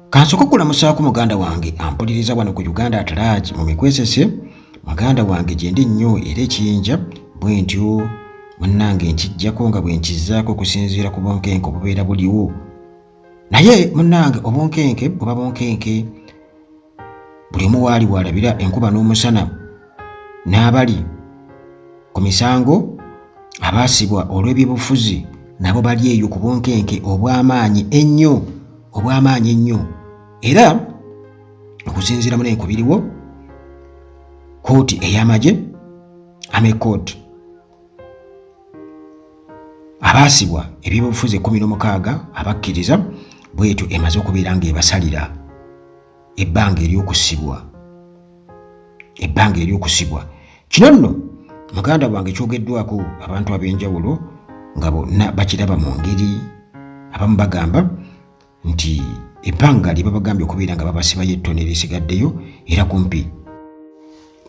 Kansooka okulamusaako muganda wange ampuliriza wano ku Uganda at large mu Mikwesese. Muganda wange gye ndi nnyo era ekiyinja bwe ntyo munnange nkijjako nga bwe nkizaako okusinziira ku bonkenke obubeera buliwo. Naye munnange obonkenke buba bonkenke. Buli omu waali waalabira enkuba n'omusana n'abali ku misango abaasibwa olw'ebyobufuzi nabo bali eyo ku bonkenke obw'amaanyi ennyo. Era okusinziira mu n'enkubiriwo kooti ey'amagye Army Court abaasibwa ebyobufuzi 16 abakkiriza bwetyo emaze okubeera ng'ebasalira ebbanga ery'okusibwa. Kino nno muganda wange kyogeddwako abantu ab'enjawulo nga bonna bakiraba mu ngeri. Abamu bagamba nti ebbanga lye babagambye okubeera nga babasibayo ettone erisigaddeyo era kumpi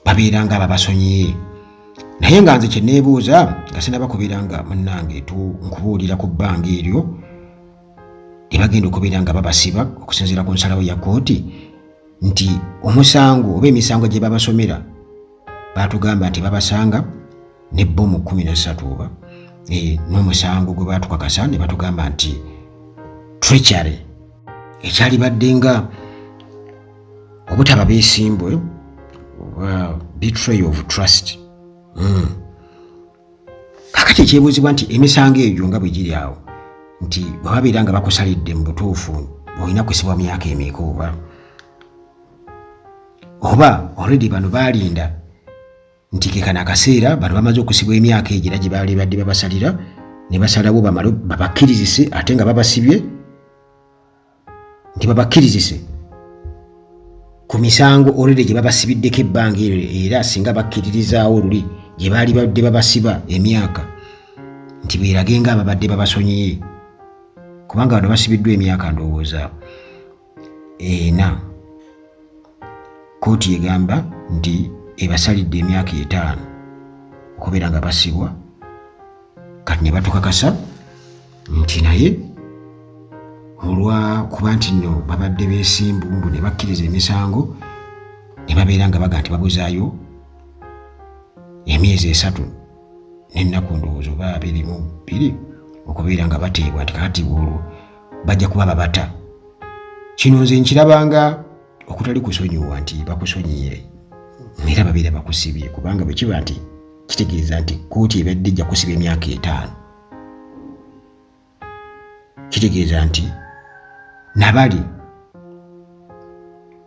babeera nga babasonyiye. Naye nga nze kye neebuuza nga sinaba kubeera nga munnange nkubuulira ku bbanga eryo lye bagenda okubeera nga babasiba okusinziira ku nsalawo ya kooti nti omusango oba emisango gye babasomera baatugamba nti babasanga n'ebbomu 13 oba n'omusango gwe baatukakasa ne batugamba nti treachery ekyali badde nga obutaba beesimbwe oba betray of trust. Kakati ekyebuuzibwa nti emisango egyo nga bwe giri awo nti bwe babeera nga bakusalidde mu butuufu olina kusibwa myaka emeka oba already bano baalinda nti kekana akaseera bano bamaze okusibwa emyaka egyo era gye baali badde babasalira ne basalawo bamale babakkirizise ate nga babasibye nti babakkirizise ku misango already gye babasibiddeko ebbanga eryo era singa bakkiririzaawo luli gye baali badde babasiba emyaka nti beerage nga ababadde babasonyiye kubanga bano basibiddwa emyaka ndowooza 4. Kooti egamba nti ebasalidde emyaka 5 okubeera nga basibwa. Kati ne batukakasa nti naye olwa kuba nti nno babadde beesimbumbu ne bakkiriza emisango ne babeera nga baga nti babuzaayo emyezi 3 n'ennaku ndowooza oba 22 okubeera nga bateebwa nti kakati olwo bajja kuba babata. Kino nze nkirabanga okutali kusonyiwa nti bakusonyiye era babeera bakusibye kubanga bwe kiba nti kitegeeza nti kooti ebadde ejja kusiba emyaka 5 kitegeeza nti nabali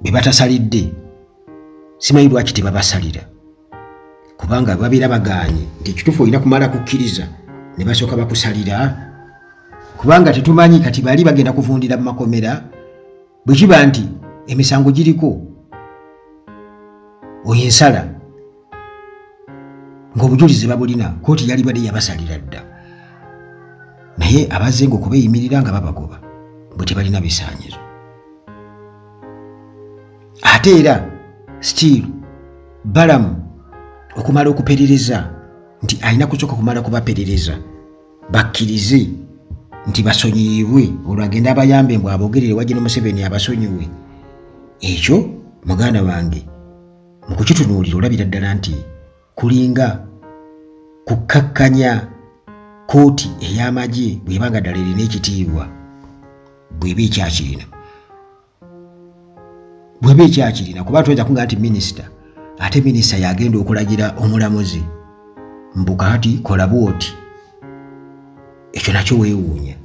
be batasalidde simanyi lwaki tebabasalira kubanga babeera bagaanye nti ekituufu olina kumala kukkiriza ne basooka bakusalira kubanga tetumanyi kati baali bagenda kuvundira mu makomera bwe kiba nti emisango giriko oyensala ng'obujulizi babulina kooti yali badde yabasalira dda naye abazze nga okubeeyimirira nga babagoba bwe tebalina bisaanyizo. Ate era still balamu okumala okuperereza nti alina kusooka kumala kubaperereza bakkirize nti basonyiibwe olwo agenda abayambe mbw aboogerere wajje Museveni abasonyiwe. Ekyo muganda wange mu kukitunuulira olabira ddala nti kulinga kukkakkanya kooti ey'amagye bw'ebanga ddala erina ekitiibwa bw'eba ekyakirina kuba tuyinza kuŋŋamba nti minisita ate minisita yagenda okulagira omulamuzi mbu kati kola bwoti. Ekyo nakyo weewuunya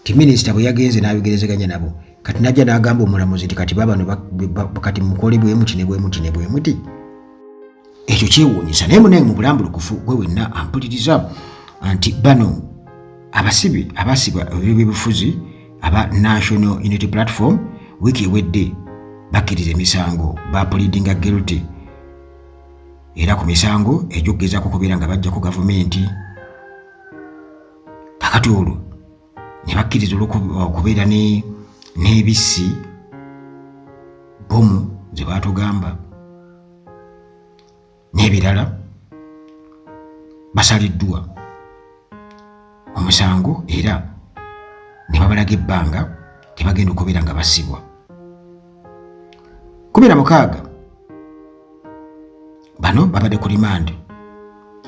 ti minisita bwe yagenze n'abigerezeganya nabo kati najja n'agamba omulamuzi nti kati babano kati mukole bwe muti ne bwe muti ne bwe muti. Ekyo kyewuunyisa naye munaye mu bulambulukufu gwe wenna ampuliriza nti bano abasibe abasibwa ebyobufuzi aba National Unity Platform wiiki ewedde bakkiriza emisango bapulidinga guilty era ku misango egy'okugezako kubeera nga bajja ku gavumenti. Kakati olwo ne bakkiriza okubeera n'ebisi bomu ze baatugamba n'ebirala basaliddwa omusango era ne babalaga ebbanga tebagenda okubeera nga basibwa 16 bano babadde ku rimandi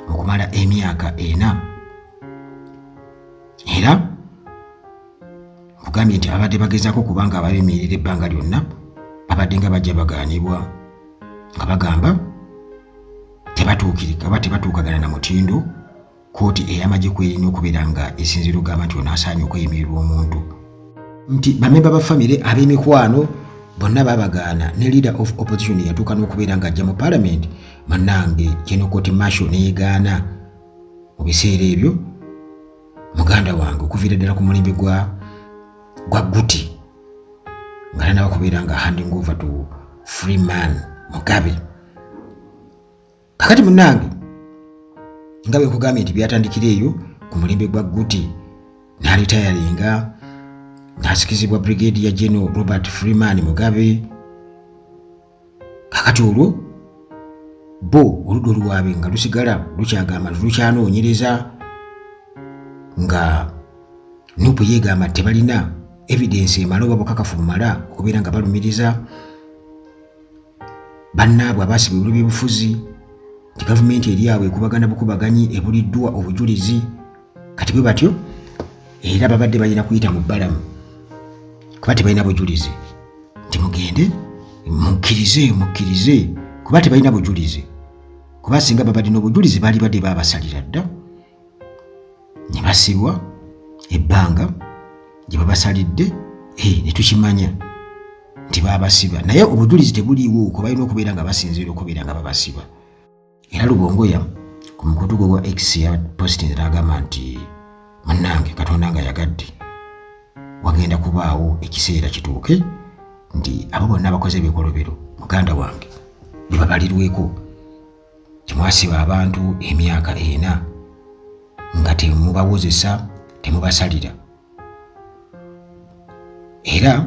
okumala emyaka 4 era kugambye nti abadde bagezaako kubanga ababimirira ebbanga lyonna babadde nga bajja bagaanibwa nga bagamba tebatuukagana na mutindo kooti ey'amagye kw'erina okubeera nga esinzira okugamba nti onaasaanye okweyimirirwa omuntu nti bamemba ba famire ab'emikwano bonna babagaana ne leader of opposition yatuuka n'okubeera ng'ajja mu parliament mannange General Court Martial neegaana mu biseera ebyo muganda wange okuviira ddala ku mulembe gwa Guti nga naba kubeera nga handing over to Freeman Mugabe. Kakati munnange nga bwe nkugambye nti byatandikira eyo ku mulembe gwa Guti n'alitayalinga n'asikizibwa Brigadier General Robert Freeman Mugabe. Kakati olwo bo oludda oluwaabe nga lusigala lukyagamba lukyanoonyereza nga Nuupu yeegamba tebalina evidence emala oba bukakafu bumala okubeera nga balumiriza bannaabwe abaasibwa ebiro by'obufuzi nti gavumenti eri awo ekubagana bukubaganyi ebuliddwa obujulizi kati bwe batyo era babadde balina kuyita mu bbalamu kuba tebalina bujulizi nti mugende mukkirize kuba tebalina bujulizi kuba singa babadde n'obujulizi baali badde baabasalira dda ne basibwa ebbanga gye babasalidde ne tukimanya nti baabasiba naye obujulizi tebuliiwo ko balina okubeera nga basinziira okubeera nga babasiba. Era Lubongoya ku mukutu gwa X ya posting n'agamba nti munnange Katonda nga yagadde wagenda kubaawo ekiseera kituuke nti abo bonna abakoze ebikolobero muganda wange bye babalirweko kimwasiba abantu emyaka 4 nga temubawozesa temubasalira era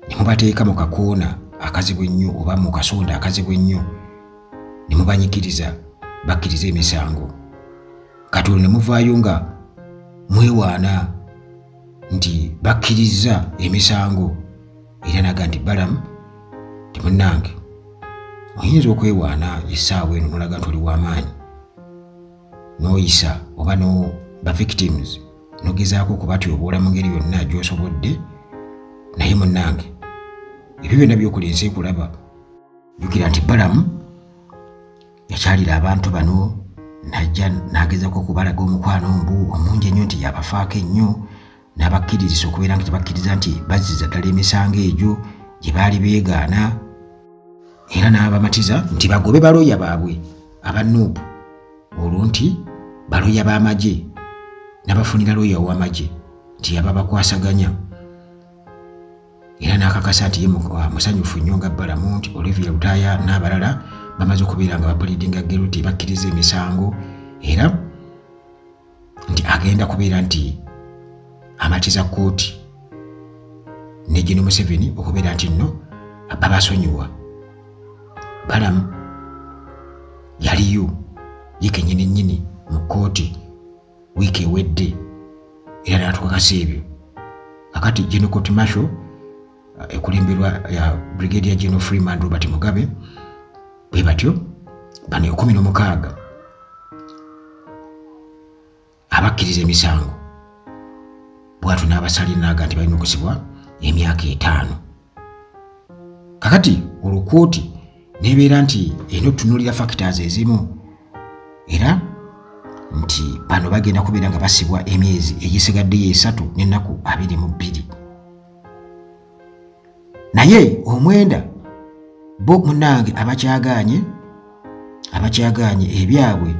nemubateeka mu kakoona akazibu ennyo oba mu kasonda akazibu ennyo nemubanyikiriza bakkiriza emisango kati olwo ne muvaayo nga mwewaana nti bakkiriza emisango era naga nti balamu timunnange oyinza okwewaana essaawa eno nolaga nti oli w'amaanyi n'oyisa oba no ba victims nogezaako okubatyoboola mu ngeri yonna gy'osobodde naye munnange ebyo byonna byokulinze kulaba jjukira nti balamu yakyalira abantu bano najja n'agezaako okubalaga omukwano mbu omungi ennyo nti yabafaako ennyo n'abakkirizisa okubeera nga tebakkiriza nti bazziza ddala emisango egyo gye baali beegaana era n'abamatiza nti bagobe baloya baabwe aba Nuupu olwo nti baloya b'amagye n'abafunira loya ow'amagye nti yababakwasaganya era n'akakasa nti ye musanyufu nnyo nga Balamu nti Olivia Lutaaya n'abalala bamaze okubeera nga bapulidinga Geruti bakkiriza emisango era nti agenda kubeera nti amatiza kooti ne General Museveni okubeera nti nno babasonyiwa. Balamu yaliyo ye kennyini nnyini mu kooti wiiki ewedde era n'atukakasa ebyo kakati General Court Martial ekulemberwa ya Brigadier General Freeman Robert Mugabe bwe batyo bano 16 abakkiriza emisango bwatu n'abasalira n'aga nti balina okusibwa emyaka 5 kakati olukooti nebeera nti eno tutunulira factors ezimu era nti bano bagenda kubeera nga basibwa emyezi egisigaddeyo 3 n'ennaku 22 naye omwenda bo munnange abakyagaanye ebyabwe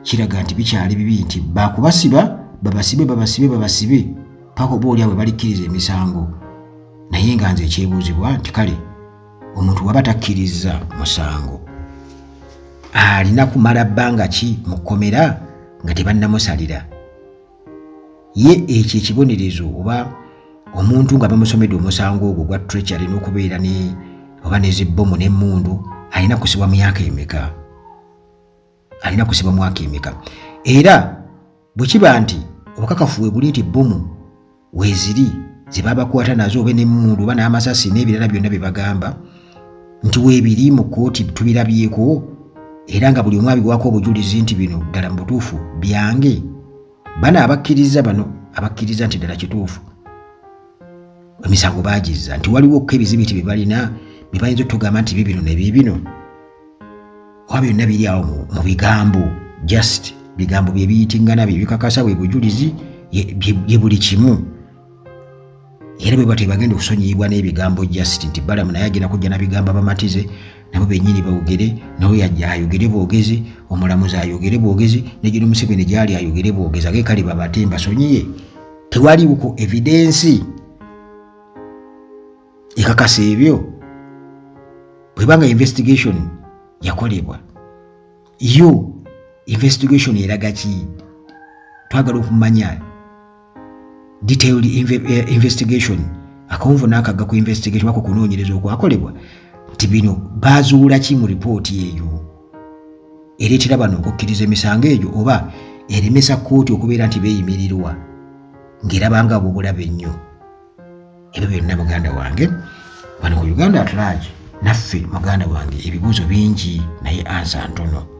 kiraga nti bikyali bibi nti bakubasiba babasibe pako booli abwe balikkiriza emisango naye nga nze ekyebuuzibwa nti kale omuntu waba takkiriza musango alina kumala bbanga ki mu kkomera nga tebannamusalira ye ekyo ekibonerezo oba omuntu nga bamusomedde omusango ogwo gwa treachery n'okubeera ne oba nezibbomu n'emmundu alina kusibwa myaka emeka era bwe kiba nti obukakafu we buli nti bbomu weeziri ze babakwata nazo oba n'emmundu oba n'amasasi n'ebirala byonna bye bagamba nti weebiri mu kkooti tubirabyeko era nga buli omu abiwako obujulizi nti bino ddala mu butuufu byange. Bano abakkiriza nti ddala kituufu emisango baagizza nti waliwo ebizibiti bye balina bye bayinza okutugamba nti bibino ne biibino oba byonna biri awo mu bigambo, just bigambo bye biyitingana bye bikakasa bwe bujulizi bye buli kimu. Era bwe batyo bagenda okusonyiyibwa n'ebigambo just nti Balamu naye agenda kujja na bigambo abamatize nabo bennyini boogere, nawe yajja ayogere bwogezi, omulamuzi ayogere bwogezi, ne John Museveni gyali ayogere bwogezi, age kale babate mbasonyiye. Tewaliwo evidensi ekakasa ebyo. Bwebanga investigation yakolebwa, yo investigation eraga ki? Twagala okumanya detailed investigation, akawunvu n'akagga ku investigation wako kunoonyereza okwakolebwa nti bino baazuula ki mu ripooti eyo ereetera bano okukkiriza emisango egyo oba eremesa kkooti okubeera nti beeyimirirwa ng'erabanga obulabe ennyo. Ebyo byonna muganda wange wano ku Uganda at large, naffe muganda wange ebibuuzo bingi naye ansa ntono.